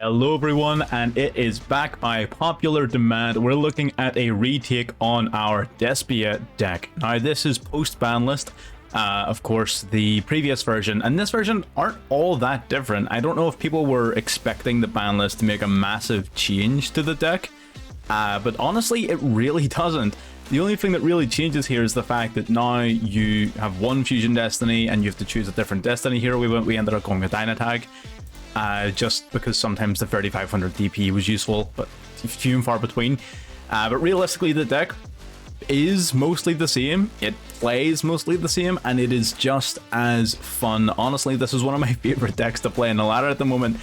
Hello everyone, and it is back by popular demand. We're looking at a retake on our Despia deck. Now this is post-ban list. Of course, the previous version and this version aren't all that different. I don't know if people were expecting the ban list to make a massive change to the deck, but honestly it really doesn't. The only thing that really changes here is the fact that now you have one Fusion Destiny and you have to choose a different Destiny hero. We ended up going with Dynatag. Just because sometimes the 3500 DP was useful, but few and far between. But realistically, the deck is mostly the same, it plays mostly the same, and it is just as fun. Honestly, this is one of my favorite decks to play in the ladder at the moment.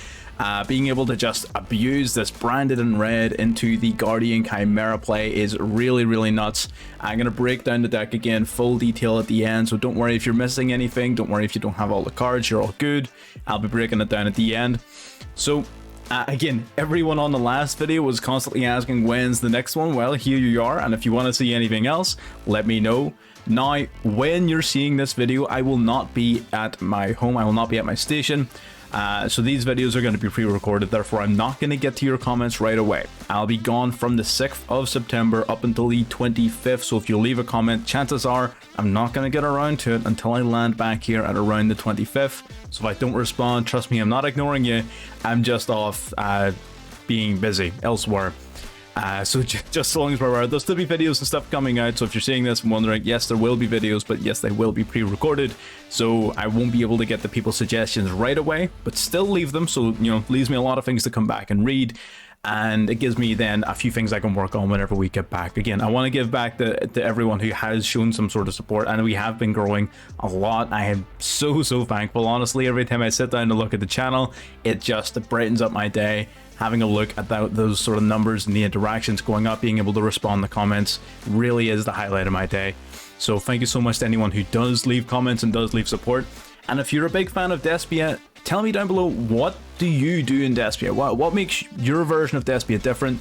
Being able to just abuse this branded in red into the Guardian Chimera play is really nuts. I'm going to break down the deck again, full detail at the end, so don't worry if you're missing anything, don't worry if you don't have all the cards, you're all good. I'll be breaking it down at the end. So again, everyone on the last video was constantly asking when's the next one. Well, here you are, and if you want to see anything else, let me know. Now, when you're seeing this video, I will not be at my home, I will not be at my station. So these videos are going to be pre-recorded, therefore I'm not going to get to your comments right away. I'll be gone from the 6th of September up until the 25th, so if you leave a comment, chances are I'm not going to get around to it until I land back here at around the 25th. So if I don't respond, trust me, I'm not ignoring you, I'm just off being busy elsewhere. So just so long as we're aware, there'll still be videos and stuff coming out, so if you're seeing this and wondering, yes, there will be videos, but yes, they will be pre-recorded, so I won't be able to get the people's suggestions right away, but still leave them, so, you know, leaves me a lot of things to come back and read, and it gives me then a few things I can work on whenever we get back. Again, I want to give back to everyone who has shown some sort of support, and we have been growing a lot. I am so thankful, honestly. Every time I sit down to look at the channel, it just brightens up my day. Having a look at those sort of numbers and the interactions going up, being able to respond in the comments really is the highlight of my day. So thank you so much to anyone who does leave comments and does leave support. And if you're a big fan of Despia, tell me down below, what do you do in Despia? What makes your version of Despia different?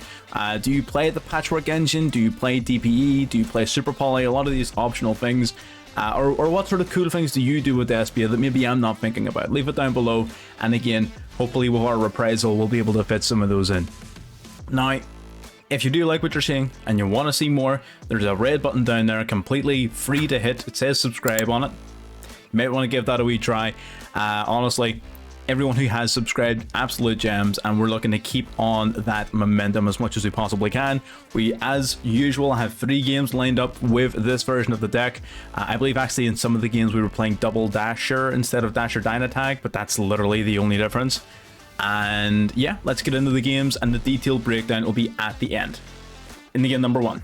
Do you play the Patchwork engine? Do you play DPE? Do you play Super Poly? A lot of these optional things. Or what sort of cool things do you do with Despia that maybe I'm not thinking about? Leave it down below, and again, hopefully with our reprisal we'll be able to fit some of those in. Now, if you do like what you're seeing and you want to see more, there's a red button down there, completely free to hit. It says subscribe on it. You might want to give that a wee try. Honestly, everyone who has subscribed, absolute gems, and we're looking to keep on that momentum as much as we possibly can. We, as usual, have 3 games lined up with this version of the deck. I believe actually in some of the games we were playing double Dasher instead of Dasher Dynatag, but that's literally the only difference. And yeah, let's get into the games, and the detailed breakdown will be at the end. In the game number 1.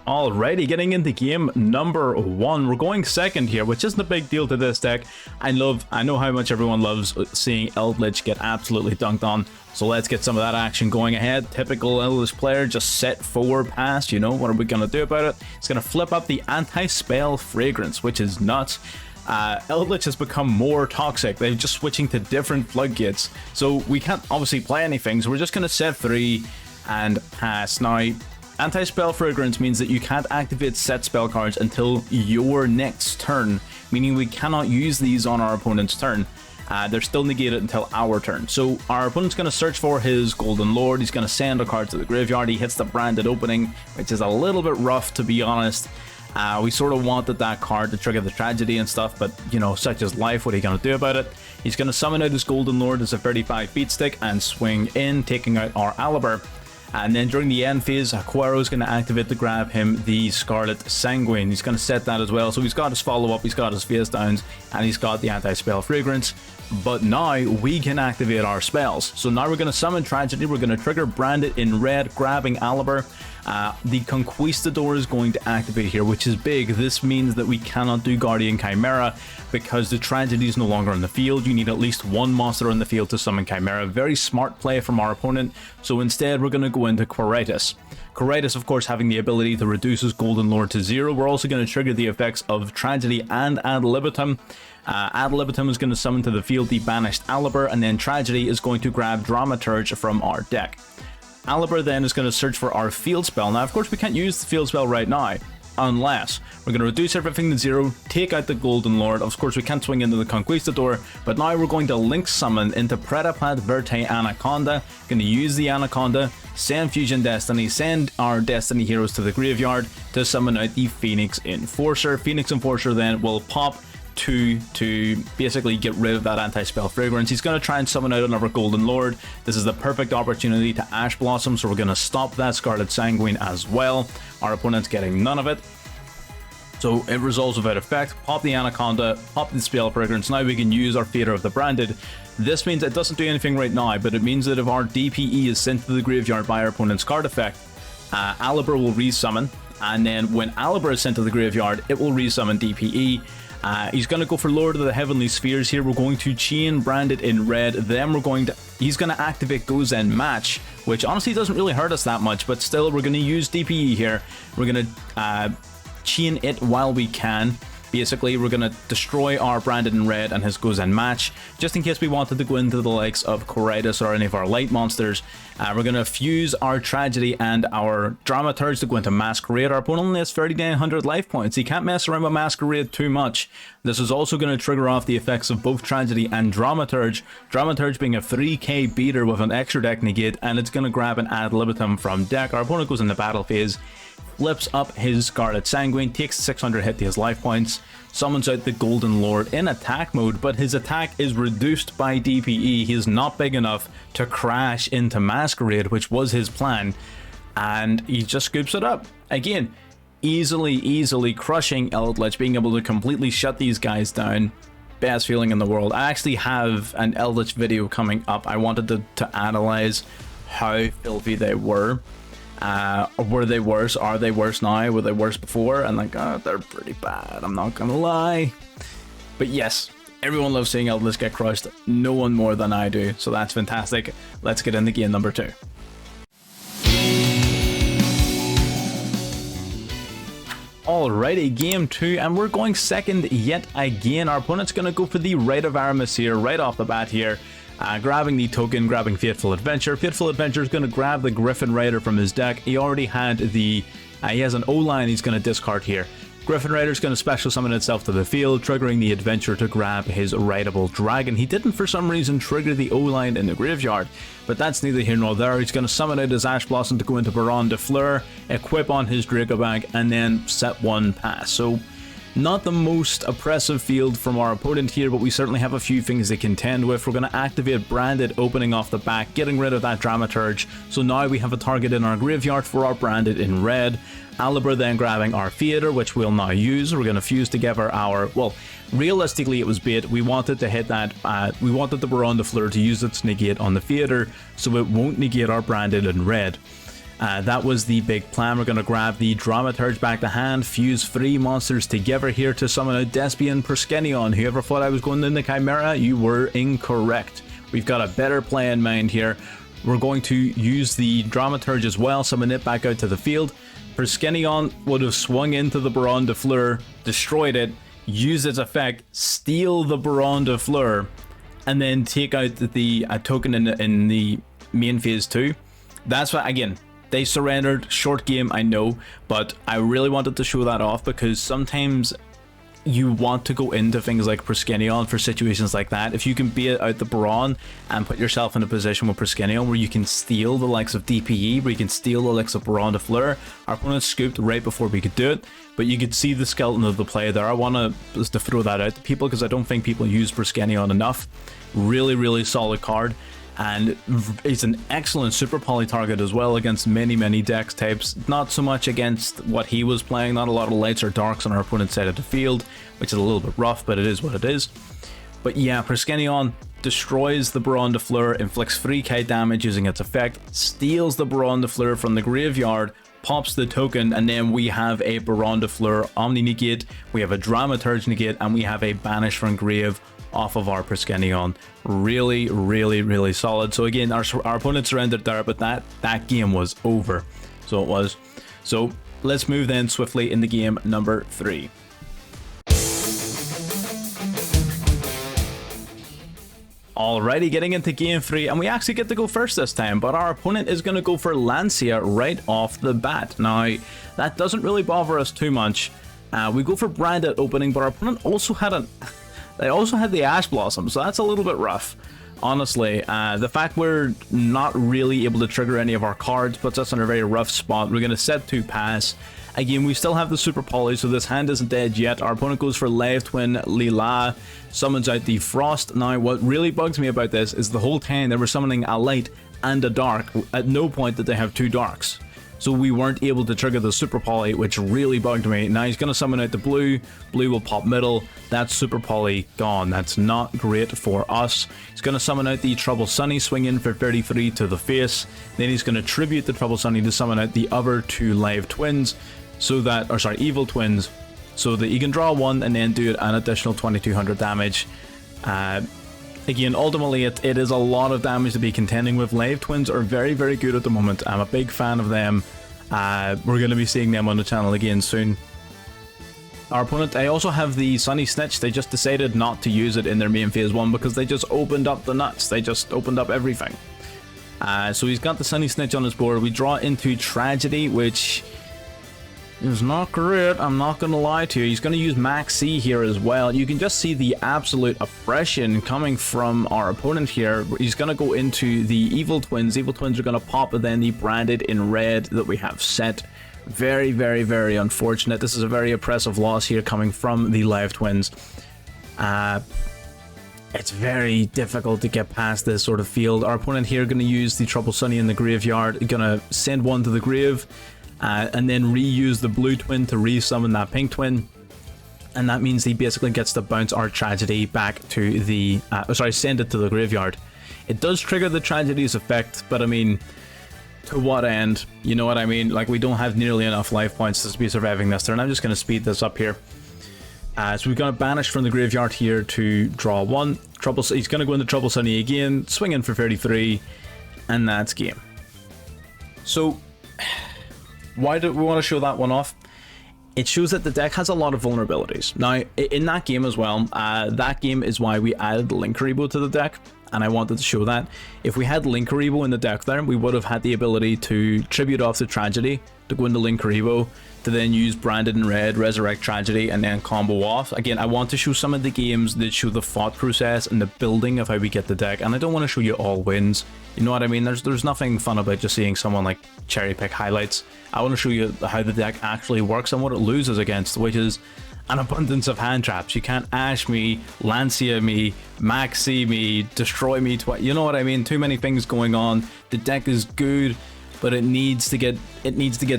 Alrighty, getting into game number 1. We're going second here, which isn't a big deal to this deck. I know how much everyone loves seeing Eldritch get absolutely dunked on, so let's get some of that action going ahead. Typical Eldritch player, just set forward pass, you know, what are we going to do about it? It's going to flip up the anti-spell fragrance, which is nuts. Eldritch has become more toxic. They're just switching to different floodgates, so we can't obviously play anything, so we're just going to set 3 and pass. Now, Anti-Spell Fragrance means that you can't activate set spell cards until your next turn, meaning we cannot use these on our opponent's turn. They're still negated until our turn. So our opponent's going to search for his Golden Lord, he's going to send a card to the graveyard, he hits the branded opening, which is a little bit rough, to be honest. We sort of wanted that card to trigger the tragedy and stuff, but you know, such is life, what are you going to do about it? He's going to summon out his Golden Lord as a 35 beat stick and swing in, taking out our Alibra. And then during the end phase, Aquaro is going to activate to grab him the Scarlet Sanguine. He's going to set that as well. So he's got his follow-up, he's got his face downs, and he's got the anti-spell fragrance. But now we can activate our spells. So now we're going to summon Tragedy, we're going to trigger Branded in red, grabbing Alibra. The Conquistador is going to activate here, which is big. This means that we cannot do Guardian Chimera because the Tragedy is no longer on the field. You need at least 1 monster on the field to summon Chimera. Very smart play from our opponent. So instead, we're going to go into Quiritis. Quiritis, of course, having the ability to reduce his Golden Lord to 0. We're also going to trigger the effects of Tragedy and Ad Libitum. Ad Libitum is going to summon to the field the banished Alibra, and then Tragedy is going to grab Dramaturge from our deck. Alibra then is going to search for our field spell. Now, of course, we can't use the field spell right now, unless we're going to reduce everything to 0, take out the Golden Lord. Of course, we can't swing into the Conquistador, but now we're going to link summon into Predaplat Verte Anaconda. Going to use the Anaconda, send Fusion Destiny, send our Destiny heroes to the graveyard to summon out the Phoenix Enforcer. Phoenix Enforcer then will pop to basically get rid of that anti-spell fragrance. He's going to try and summon out another Golden Lord. This is the perfect opportunity to Ash Blossom, so we're going to stop that Scarlet Sanguine as well. Our opponent's getting none of it, so it resolves without effect. Pop the Anaconda, pop the spell fragrance. Now we can use our Theater of the Branded. This means it doesn't do anything right now, but it means that if our DPE is sent to the graveyard by our opponent's card effect, Alibra will resummon, and then when Alibra is sent to the graveyard, it will resummon DPE. He's going to go for Lord of the Heavenly Spheres here. We're going to chain Branded in red. Then he's going to activate Gozen Match, which honestly doesn't really hurt us that much, but still we're going to use DPE here. We're going to chain it while we can. Basically, we're going to destroy our Branded in red and his Gozen Match, just in case we wanted to go into the likes of Coridas or any of our light monsters. We're going to fuse our Tragedy and our Dramaturge to go into Masquerade. Our opponent only has 3,900 life points. He can't mess around with Masquerade too much. This is also going to trigger off the effects of both Tragedy and Dramaturge. Dramaturge being a 3k beater with an extra deck negate, and it's going to grab an ad libitum from deck. Our opponent goes into battle phase, flips up his Scarlet Sanguine, takes 600 hit to his life points, summons out the Golden Lord in attack mode, but his attack is reduced by DPE. He is not big enough to crash into Masquerade, which was his plan, and he just scoops it up. Again, easily crushing Eldritch, being able to completely shut these guys down. Best feeling in the world. I actually have an Eldritch video coming up. I wanted to analyze how filthy they were. Were they worse? Are they worse now? Were they worse before? And like, they're pretty bad, I'm not gonna lie. But yes, everyone loves seeing Eldritch get crushed. No one more than I do, so that's fantastic. Let's get into game number 2. Alrighty, game 2, and we're going second yet again. Our opponent's gonna go for the Rite of Aramis here, right off the bat here. Grabbing the token, grabbing Fateful Adventure. Fateful Adventure is going to grab the Griffin Rider from his deck. He already had he has an O-line he's going to discard here. Griffin Rider is going to special summon itself to the field, triggering the Adventure to grab his Rideable Dragon. He didn't for some reason trigger the O-line in the graveyard, but that's neither here nor there. He's going to summon out his Ash Blossom to go into Baron de Fleur, equip on his Dracobag, and then set one pass. So not the most oppressive field from our opponent here, but we certainly have a few things to contend with. We're going to activate Branded opening off the back, getting rid of that Dramaturge. So now we have a target in our graveyard for our Branded in red. Alibra then grabbing our Theater, which we'll now use. We're going to fuse together our, well, realistically it was bait. We wanted to hit that, we wanted the Baron de Fleur to use its negate on the Theater, so it won't negate our Branded in red. That was the big plan. We're going to grab the Dramaturge back to hand, fuse 3 monsters together here to summon out Despia and Perskenion. Whoever thought I was going into Chimera, you were incorrect. We've got a better play in mind here. We're going to use the Dramaturge as well, summon it back out to the field. Perskenion would have swung into the Baron de Fleur, destroyed it, use its effect, steal the Baron de Fleur, and then take out the token in the main phase 2. That's what, again, they surrendered. Short game, I know, but I really wanted to show that off because sometimes you want to go into things like Perskenion for situations like that. If you can bait out the Baron and put yourself in a position with Perskenion where you can steal the likes of DPE, where you can steal the likes of Baron de Fleur. Our opponent scooped right before we could do it, but you could see the skeleton of the play there. I want to throw that out to people because I don't think people use Perskenion enough. Really solid card. And it's an excellent super poly target as well against many decks types. Not so much against what he was playing, not a lot of lights or darks on our opponent's side of the field, which is a little bit rough, but it is what it is. But yeah, Perskenion destroys the Baron de Fleur, inflicts 3k damage using its effect, steals the Baron de Fleur from the graveyard, pops the token, and then we have a Baron de Fleur Omni negate, we have a Dramaturge negate, and we have a Banish from Grave off of our Perskenion. Really solid. So again, our opponent surrendered there, but that game was over. So it was. So let's move then swiftly into game number 3. Alrighty, getting into game 3, and we actually get to go first this time, but our opponent is going to go for Lancia right off the bat. Now, that doesn't really bother us too much. We go for branded opening, but our opponent also had the Ash Blossom, so that's a little bit rough. Honestly, the fact we're not really able to trigger any of our cards puts us in a very rough spot. We're going to set to pass. Again, we still have the Super Poly, so this hand isn't dead yet. Our opponent goes for Live Twin Lila, summons out the Frost. Now, what really bugs me about this is the whole time they were summoning a light and a dark. At no point did they have two darks. So we weren't able to trigger the Super Poly, which really bugged me. Now he's going to summon out the blue. Blue will pop middle. That's Super Poly gone. That's not great for us. He's going to summon out the Trouble Sunny, swing in for 33 to the face. Then he's going to tribute the Trouble Sunny to summon out the other two Live Twins. So that, or sorry, Evil Twins, so that you can draw one and then do an additional 2200 damage. Again, ultimately, it is a lot of damage to be contending with. Live Twins are very, very good at the moment. I'm a big fan of them. We're going to be seeing them on the channel again soon. Our opponent, I also have the Sunny Snitch. They just decided not to use it in their main phase 1 because they just opened up the nuts. They just opened up everything. So he's got the Sunny Snitch on his board. We draw into Tragedy, which is not great, I'm not gonna lie to you. He's gonna use Max C here as well. You can just see the absolute oppression coming from our opponent here. He's gonna go into the Evil Twins. Evil Twins are gonna pop, and then the branded in red that we have set. Very, very, very unfortunate. This is a very oppressive loss here coming from the Live Twins. It's very difficult to get past this sort of field. Our opponent here gonna use the Trouble Sunny in the graveyard, gonna send one to the grave. And then reuse the blue twin to resummon that pink twin, and that means he basically gets to bounce our Tragedy back to the send it to the graveyard. It does trigger the Tragedy's effect, but I mean, to what end? You know what I mean? Like, we don't have nearly enough life points to be surviving this turn. I'm just going to speed this up here. So we're going to banish from the graveyard here to draw one. He's going to go into Trouble Sunny again, swing in for 33, and that's game. So why do we want to show that one off? It shows that the deck has a lot of vulnerabilities. Now, in that game as well, that game is why we added Linkery to the deck, and I wanted to show that. If we had Linkery in the deck there, we would have had the ability to tribute off the Tragedy, to go into Linkery, to then use Branded in red, resurrect Tragedy, and then combo off. Again, I want to show some of the games that show the thought process and the building of how we get the deck, and I don't want to show you all wins. You know what I mean? There's nothing fun about just seeing someone like cherry pick highlights. I want to show you how the deck actually works and what it loses against, which is an abundance of hand traps. You can't Ash me, Lancia me, Maxi me, destroy me twice. You know what I mean? Too many things going on. The deck is good, but it needs to get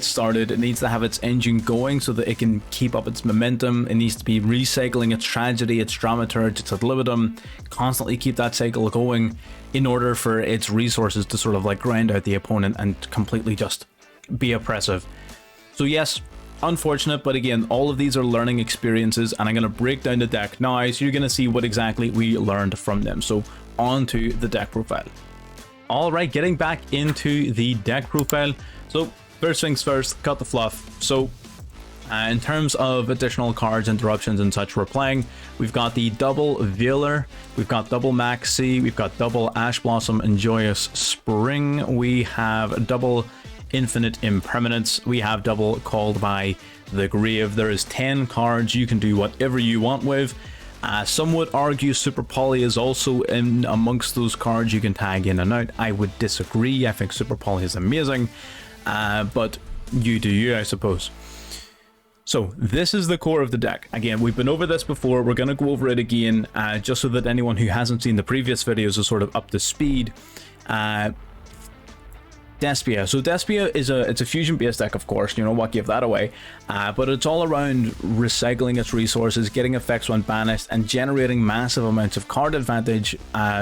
started. It needs to have its engine going so that it can keep up its momentum. It needs to be recycling its Tragedy, its Dramaturge, its Ad Libitum, constantly keep that cycle going in order for its resources to sort of like grind out the opponent and completely just be oppressive. So yes, unfortunate, but again, all of these are learning experiences, and I'm going to break down the deck now, so you're going to see what exactly we learned from them. So on to the deck profile. Alright, getting back into the deck profile. So first things first, cut the fluff. So in terms of additional cards, interruptions and such we're playing, we've got the double Veiler, we've got double Maxi, we've got double Ash Blossom and Joyous Spring, we have double Infinite Impermanence, we have double Called by the Grave. There is 10 cards you can do whatever you want with. Some would argue Super Poly is also in amongst those cards you can tag in and out. I would disagree. I think Super Poly is amazing, but you do you, I suppose. So this is the core of the deck. Again, we've been over this before. We're going to go over it again, just so that anyone who hasn't seen the previous videos is sort of up to speed. Despia. So Despia is it's a fusion based deck, of course, you know what gave that away, but it's all around recycling its resources, getting effects when banished, and generating massive amounts of card advantage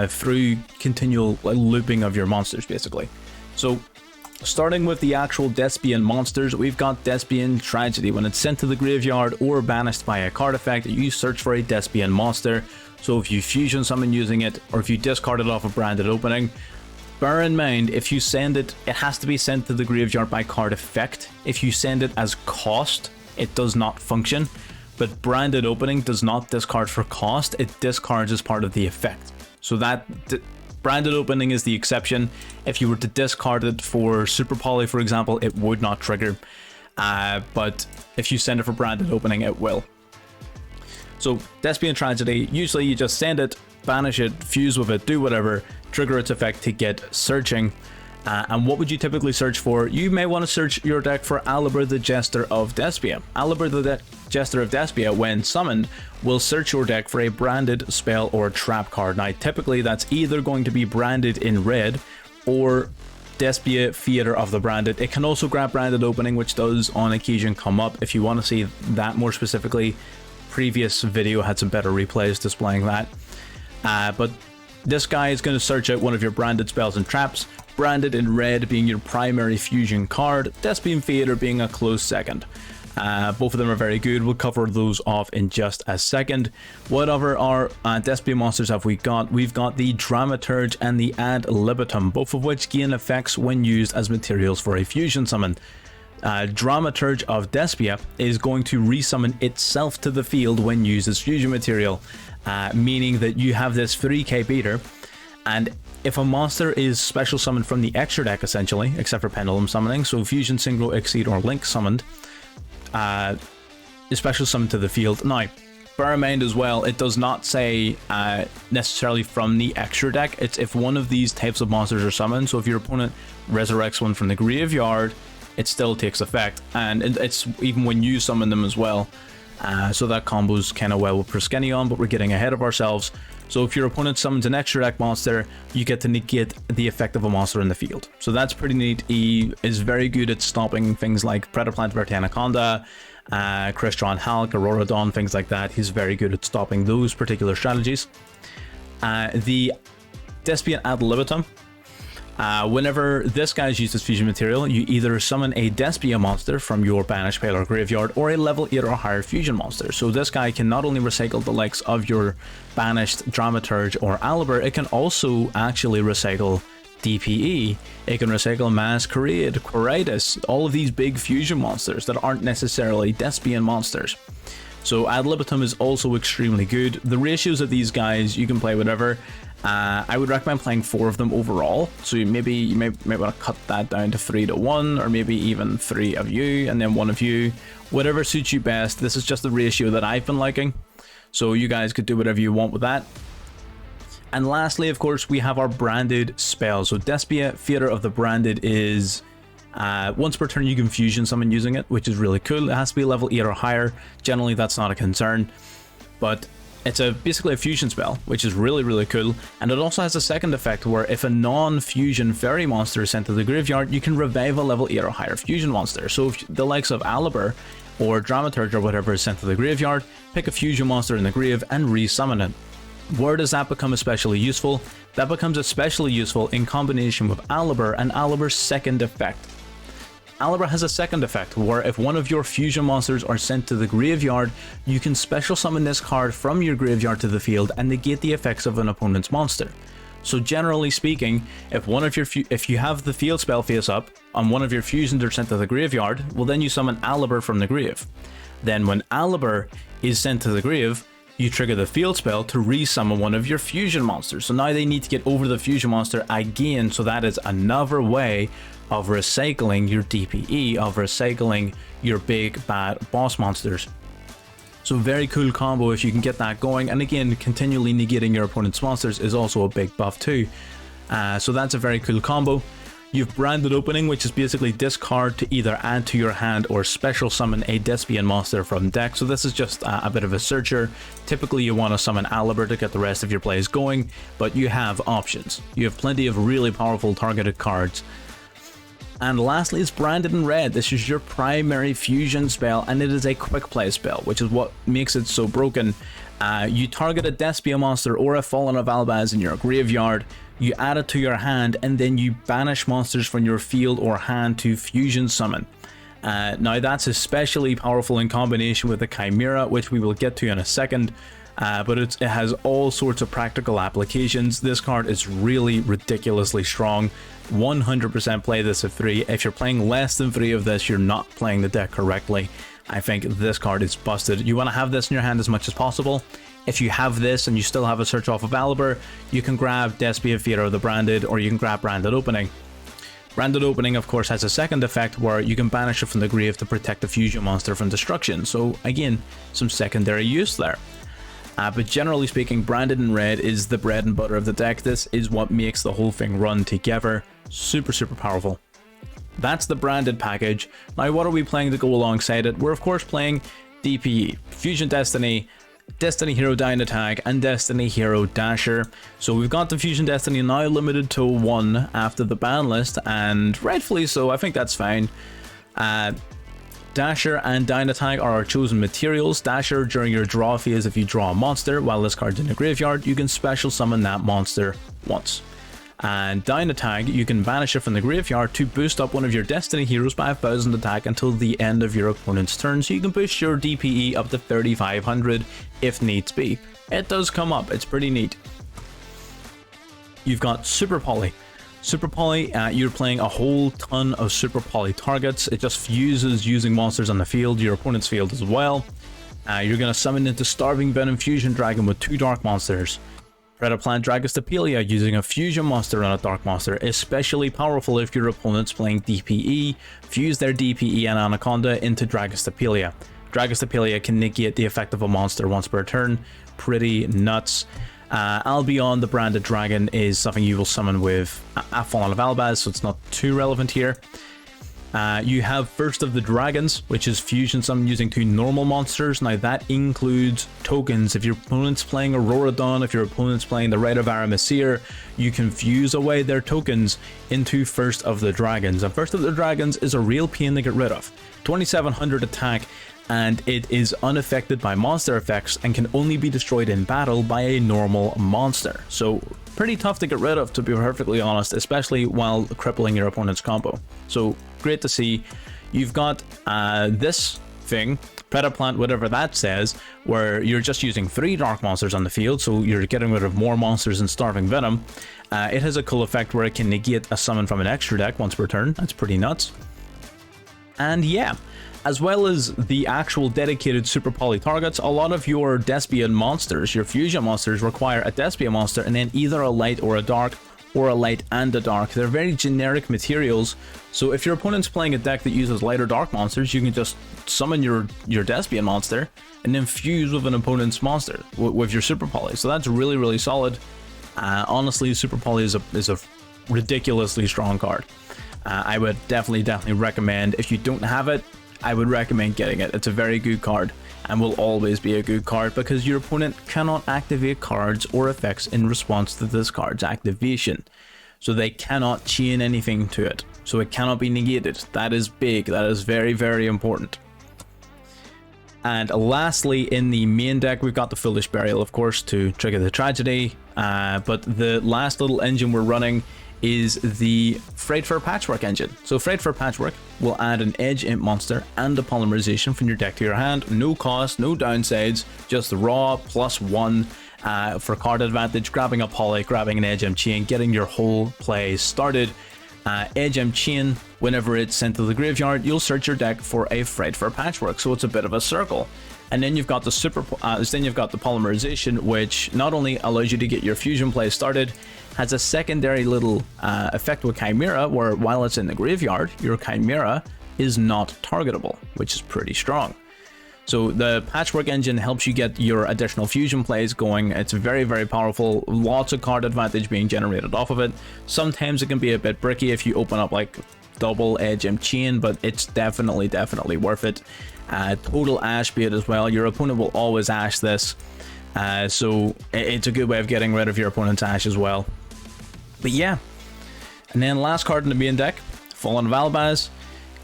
through continual looping of your monsters, basically. So starting with the actual Despian monsters, we've got Despian Tragedy. When it's sent to the graveyard or banished by a card effect, you search for a Despian monster. So if you fusion summon using it, or if you discard it off a branded opening, bear in mind, if you send it, it has to be sent to the graveyard by card effect. If you send it as cost, it does not function. But branded opening does not discard for cost, it discards as part of the effect. So that branded opening is the exception. If you were to discard it for Super Poly, for example, it would not trigger. But if you send it for branded opening, it will. So Despia Tragedy, usually you just send it, banish it, fuse with it, do whatever, trigger its effect to get searching. And what would you typically search for? You may want to search your deck for Alibra the Jester of Despia. Alibra the Jester of Despia, when summoned, will search your deck for a branded spell or trap card. Now, typically that's either going to be branded in red or Despia Theater of the branded. It can also grab branded opening, which does on occasion come up. If you want to see that more specifically, previous video had some better replays displaying that. But this guy is going to search out one of your branded spells and traps, branded in red being your primary fusion card, Despia Theater being a close second. Both of them are very good. We'll cover those off in just a second. What other our Despia monsters have we got? We've got the Dramaturge and the Ad Libitum, both of which gain effects when used as materials for a fusion summon. Dramaturge of Despia is going to resummon itself to the field when used as fusion material, meaning that you have this 3k beater, and if a monster is special summoned from the extra deck, essentially, except for Pendulum summoning, so Fusion, Synchro, Exceed, or Link summoned, is special summoned to the field. Now, bear in mind as well, it does not say necessarily from the extra deck. It's if one of these types of monsters are summoned, so if your opponent resurrects one from the graveyard, it still takes effect, and it's even when you summon them as well. So that combo's kind of well with Proskenion, but we're getting ahead of ourselves. So if your opponent summons an extra deck monster, you get to negate the effect of a monster in the field. So that's pretty neat. He is very good at stopping things like Predaplant, Vertanaconda, Crystron, Hulk, Aurora Dawn, things like that. He's very good at stopping those particular strategies. The Despia Ad Libitum. Whenever this guy is used as fusion material, you either summon a Despia monster from your banished pile or graveyard, or a level 8 or higher fusion monster. So this guy can not only recycle the likes of your banished Dramaturge or Alibra, it can also actually recycle DPE, it can recycle Masquerade, Quiritis, all of these big fusion monsters that aren't necessarily Despian monsters. So Ad Libitum is also extremely good. The ratios of these guys, you can play whatever. I would recommend playing 4 of them overall, so you may want to cut that down to 3 to 1, or maybe even 3 of you and then 1 of you, whatever suits you best. This is just the ratio that I've been liking, so you guys could do whatever you want with that. And lastly, of course, we have our branded spell. So Despia Theater of the branded is once per turn you can fusion summon using it, which is really cool. It has to be level 8 or higher. Generally that's not a concern, but it's basically a fusion spell, which is really cool. And it also has a second effect where if a non-fusion fairy monster is sent to the graveyard, you can revive a level 8 or higher fusion monster. So if the likes of Alibra or Dramaturge or whatever is sent to the graveyard, pick a fusion monster in the grave and resummon it. Where does that become especially useful? That becomes especially useful in combination with Alibra and Alibra's second effect. Alibra has a second effect where if one of your fusion monsters are sent to the graveyard, you can special summon this card from your graveyard to the field and negate the effects of an opponent's monster. So generally speaking, if you have the field spell face up and one of your fusions are sent to the graveyard, well then you summon Alibra from the grave. Then when Alibra is sent to the grave, you trigger the field spell to resummon one of your fusion monsters. So now they need to get over the fusion monster again, so that is another way of recycling your DPE, of recycling your big bad boss monsters. So very cool combo if you can get that going, and again, continually negating your opponent's monsters is also a big buff too. So that's a very cool combo. You've branded opening, which is basically discard to either add to your hand or special summon a Despian monster from deck. So this is just a bit of a searcher. Typically you want to summon Alibra to get the rest of your plays going, but you have options. You have plenty of really powerful targeted cards. And lastly, it's branded in red. This is your primary fusion spell, and it is a quick play spell, which is what makes it so broken. You target a Despia monster or a Fallen of Valbez in your graveyard, you add it to your hand, and then you banish monsters from your field or hand to fusion summon. Now that's especially powerful in combination with the Chimera, which we will get to in a second. But it has all sorts of practical applications. This card is really ridiculously strong. 100% play this at 3. If you're playing less than 3 of this, you're not playing the deck correctly. I think this card is busted. You want to have this in your hand as much as possible. If you have this and you still have a search off of Alibra, you can grab Despia Theater, the branded, or you can grab branded opening. Branded opening, of course, has a second effect where you can banish it from the grave to protect the fusion monster from destruction. So again, some secondary use there. But generally speaking, branded in red is the bread and butter of the deck. This is what makes the whole thing run together. Super, super powerful. That's the branded package. Now, what are we playing to go alongside it? We're of course playing DPE, Fusion Destiny, Destiny Hero Dynatag, and Destiny Hero Dasher. So we've got the Fusion Destiny now limited to 1 after the ban list, and rightfully so. I think that's fine. Dasher and Dynatag are our chosen materials. Dasher, during your draw phase, if you draw a monster while this card's in the graveyard, you can special summon that monster once. And Dynatag, you can banish it from the graveyard to boost up one of your Destiny heroes by 1000 attack until the end of your opponent's turn, so you can boost your DPE up to 3500 if needs be. It does come up, it's pretty neat. You've got Super Poly. Super Poly, you're playing a whole ton of Super Poly targets. It just fuses using monsters on the field, your opponent's field as well. You're going to summon into Starving Venom Fusion Dragon with 2 dark monsters. Predaplant Dragostapelia, using a fusion monster on a dark monster, especially powerful if your opponent's playing DPE. Fuse their DPE and Anaconda into Dragostapelia. Dragostapelia can negate the effect of a monster once per turn. Pretty nuts. Albion, the branded dragon, is something you will summon with a Fallen of Valbez, so it's not too relevant here. You have First of the Dragons, which is fusion summon using 2 normal monsters. Now that includes tokens. If your opponent's playing Aurora Dawn, if your opponent's playing the Rite of Aramasir, you can fuse away their tokens into First of the Dragons. And First of the Dragons is a real pain to get rid of. 2700 attack, and it is unaffected by monster effects and can only be destroyed in battle by a normal monster. So pretty tough to get rid of, to be perfectly honest, especially while crippling your opponent's combo. So great to see. You've got this thing, Predaplant, whatever that says, where you're just using 3 dark monsters on the field, so you're getting rid of more monsters in Starving Venom. It has a cool effect where it can negate a summon from an extra deck once per turn. That's pretty nuts. And yeah, as well as the actual dedicated Super Poly targets, a lot of your Despia monsters, your fusion monsters, require a Despia monster and then either a light or a dark, or a light and a dark. They're very generic materials, so if your opponent's playing a deck that uses light or dark monsters, you can just summon your Despia monster and then fuse with an opponent's monster with your Super Poly. So that's really, really solid. Honestly, Super Poly is a ridiculously strong card. I would definitely recommend, if you don't have it, I would recommend getting it. It's a very good card and will always be a good card because your opponent cannot activate cards or effects in response to this card's activation. So they cannot chain anything to it. So it cannot be negated. That is big. That is very, very important. And lastly, in the main deck, we've got the Foolish Burial, of course, to trigger the tragedy. But the last little engine we're running is the Freight for Patchwork engine. So Freight for Patchwork will add an Edge Imp monster and a polymerization from your deck to your hand. No cost, no downsides, just raw +1 for card advantage, grabbing a poly, grabbing an Edge Imp chain, getting your whole play started. Edge Imp chain, whenever it's sent to the graveyard, you'll search your deck for a Freight for Patchwork, so it's a bit of a circle. And then you've got the polymerization, which not only allows you to get your fusion play started, has a secondary little effect with Chimera, where while it's in the graveyard, your Chimera is not targetable, which is pretty strong. So the Patchwork engine helps you get your additional fusion plays going. It's very, very powerful. Lots of card advantage being generated off of it. Sometimes it can be a bit bricky if you open up like double Edge Imp chain, but it's definitely worth it. Total Ash bait as well. Your opponent will always Ash this. So it's a good way of getting rid of your opponent's Ash as well. But yeah, and then last card in the main deck, Fallen Valbez.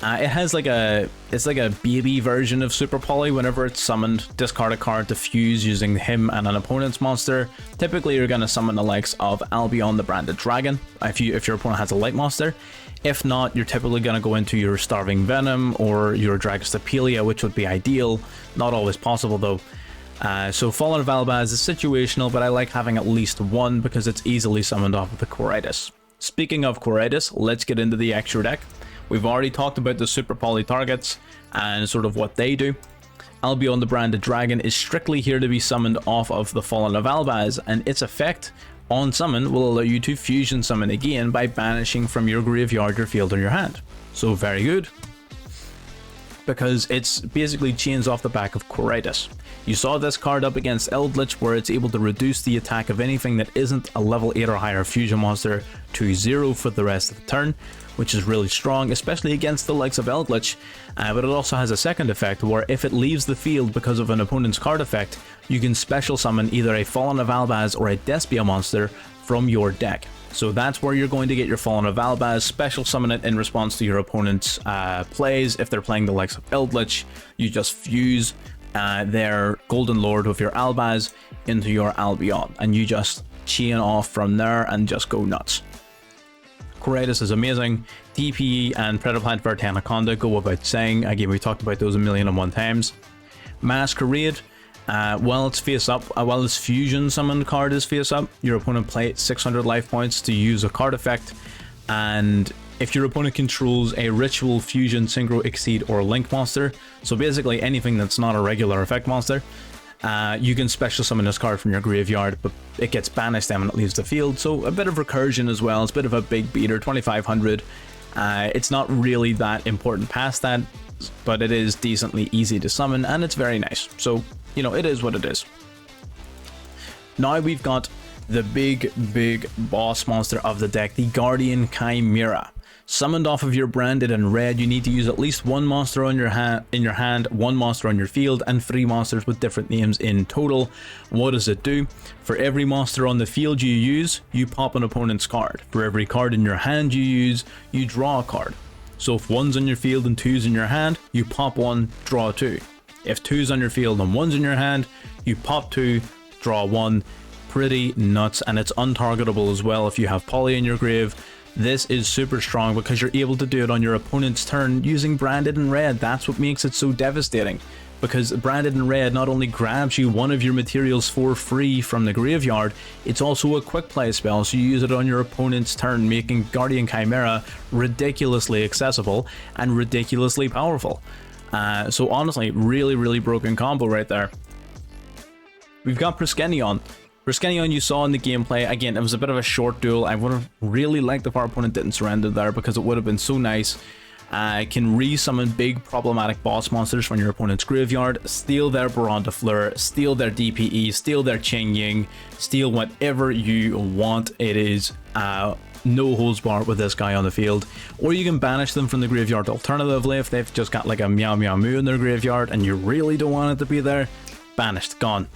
It has it's like a baby version of Super Poly. Whenever it's summoned, discard a card to fuse using him and an opponent's monster. Typically, you're going to summon the likes of Albion, the branded dragon, if your opponent has a light monster. If not, you're typically going to go into your Starving Venom or your Dragostapelia, which would be ideal. Not always possible though. So Fallen Valbez is situational, but I like having at least one because it's easily summoned off of the Coritis. Speaking of Coritis, let's get into the extra deck. We've already talked about the Super Poly targets and sort of what they do. Albion the Branded Dragon is strictly here to be summoned off of the Fallen of Valbez, and its effect on summon will allow you to fusion summon again by banishing from your graveyard, your field, or your hand. So very good, because it's basically chains off the back of Quiritis. You saw this card up against Eldritch, where it's able to reduce the attack of anything that isn't a level 8 or higher fusion monster to 0 for the rest of the turn, which is really strong, especially against the likes of Eldritch. But it also has a second effect where if it leaves the field because of an opponent's card effect, you can special summon either a Fallen of Valbez or a Despia monster from your deck. So that's where you're going to get your Fallen of Valbez, special summon it in response to your opponent's plays. If they're playing the likes of Eldritch, you just fuse their Golden Lord with your Albaz into your Albion, and you just chain off from there and just go nuts. Quiritis is amazing. DPE and Predaplant Vert Anaconda go without saying. Again, we talked about those 1,000,001 times. Masquerade, while it's face up, while its fusion summon card is face up, your opponent plays 600 life points to use a card effect, and if your opponent controls a Ritual, Fusion, Synchro, Exceed, or Link monster, so basically anything that's not a regular effect monster, you can special summon this card from your graveyard, but it gets banished then when it leaves the field. So a bit of recursion as well. It's a bit of a big beater, 2,500. It's not really that important past that, but it is decently easy to summon, and it's very nice. So, you know, it is what it is. Now we've got the big boss monster of the deck, the Guardian Chimera. Summoned off of your Branded in red, you need to use at least one monster on your hand, one monster on your field, and 3 monsters with different names in total. What does it do? For every monster on the field you use, you pop an opponent's card. For every card in your hand you use, you draw a card. So if 1's on your field and 2's in your hand, you pop 1, draw 2. If 2's on your field and 1's in your hand, you pop 2, draw 1. Pretty nuts, and it's untargetable as well if you have Poly in your grave. This is super strong because you're able to do it on your opponent's turn using Branded in red. That's what makes it so devastating, because Branded in red not only grabs you one of your materials for free from the graveyard, it's also a quick play spell, so you use it on your opponent's turn, making Guardian Chimera ridiculously accessible and ridiculously powerful. So honestly, really broken combo right there. We've got Proskenion. Proskenion you saw in the gameplay. Again, it was a bit of a short duel. I would have really liked if our opponent didn't surrender there, because it would have been so nice. Can re-summon big problematic boss monsters from your opponent's graveyard, steal their Baron de Fleur, steal their DPE, steal their Ching Ying, steal whatever you want. It is no holds barred with this guy on the field. Or you can banish them from the graveyard alternatively if they've just got like a Meow Meow Moo in their graveyard and you really don't want it to be there. Banished, gone.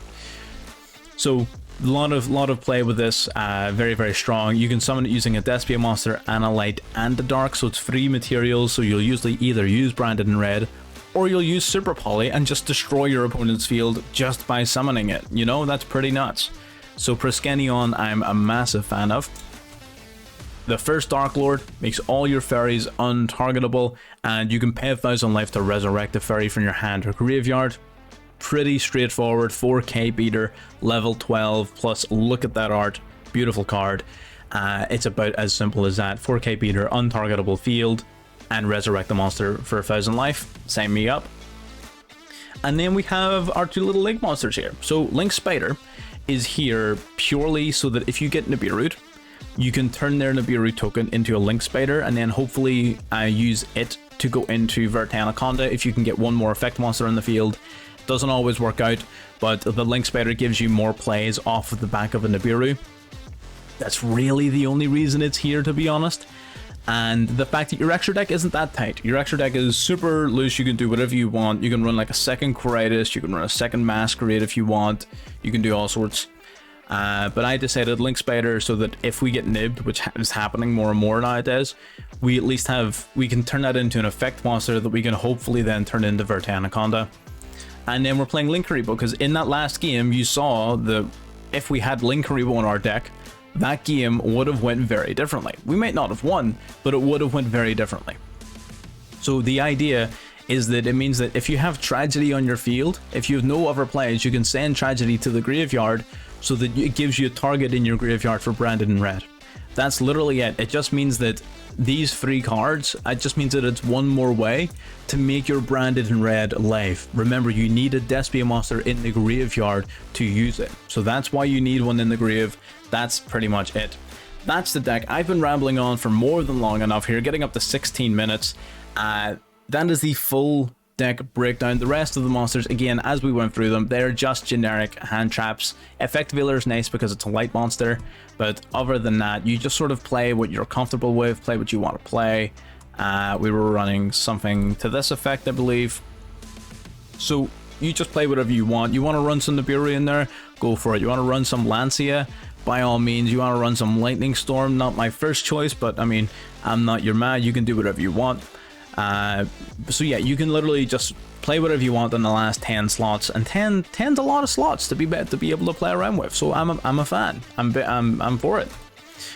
So a lot of play with this, very strong. You can summon it using a Despia monster and a light and a dark, so it's 3 materials, so you'll usually either use Branded in red or you'll use Super Poly and just destroy your opponent's field just by summoning it. You know, that's pretty nuts. So Proskenion I'm a massive fan of. The first Dark Lord makes all your fairies untargetable, and you can pay 1,000 life to resurrect a fairy from your hand or graveyard. Pretty straightforward, 4k beater, level 12 plus. Look at that art, beautiful card. It's about as simple as that. 4k beater, untargetable field, and resurrect the monster for 1,000 life. Sign me up. And then we have our 2 little Link monsters here. So Link Spider is here purely so that if you get Nibiru, you can turn their Nibiru token into a Link Spider, and then hopefully use it to go into Vert Anaconda if you can get one more effect monster in the field. Doesn't always work out, but the Link Spider gives you more plays off of the back of a Nibiru. That's really the only reason it's here, to be honest. And the fact that your extra deck isn't that tight. Your extra deck is super loose. You can do whatever you want. You can run like a second Quiritis, you can run a second Masquerade if you want. You can do all sorts. But I decided Link Spider so that if we get nibbed, which is happening more and more nowadays, we at least we can turn that into an effect monster that we can hopefully then turn into Vert Anaconda. And then we're playing Linkery, because in that last game you saw if we had Linkery on our deck, that game would have went very differently. We might not have won, but it would have went very differently. So the idea is that it means that if you have Tragedy on your field, if you have no other plays, you can send Tragedy to the graveyard so that it gives you a target in your graveyard for Branded in red. That's literally it. It just means that these 3 cards, it just means that it's one more way to make your Branded in Red live. Remember, you need a Despia monster in the graveyard to use it. So that's why you need one in the grave. That's pretty much it. That's the deck. I've been rambling on for more than long enough here, getting up to 16 minutes. That is the full deck breakdown. The rest of the monsters, again, as we went through them, they're just generic hand traps. Effect Veiler is nice because it's a light monster, but other than that, you just sort of play what you're comfortable with, play what you want to play. We were running something to this effect, I believe. So you just play whatever you want. You want to run some Nibiru in there, go for it. You want to run some Lancia, by all means. You want to run some Lightning Storm, not my first choice, but I mean, I'm not your man. You can do whatever you want. So yeah, you can literally just play whatever you want in the last 10 slots, and 10's a lot of slots to be able to play around with. So I'm a fan. I'm for it.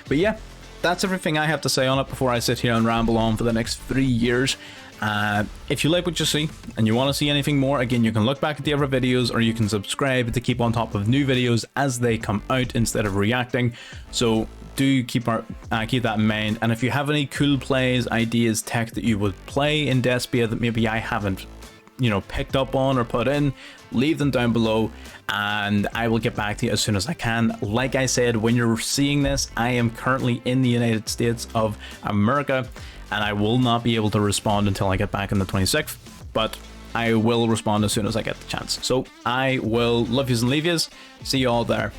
But yeah, that's everything I have to say on it before I sit here and ramble on for the next 3 years. If you like what you see and you want to see anything more, again, you can look back at the other videos, or you can subscribe to keep on top of new videos as they come out instead of reacting. So do keep that in mind. And if you have any cool plays, ideas, tech that you would play in Despia that maybe I haven't, you know, picked up on or put in, leave them down below and I will get back to you as soon as I can. Like I said, when you're seeing this, I am currently in the United States of America, and I will not be able to respond until I get back on the 26th, but I will respond as soon as I get the chance. So I will love yous and leave yous. See you all there.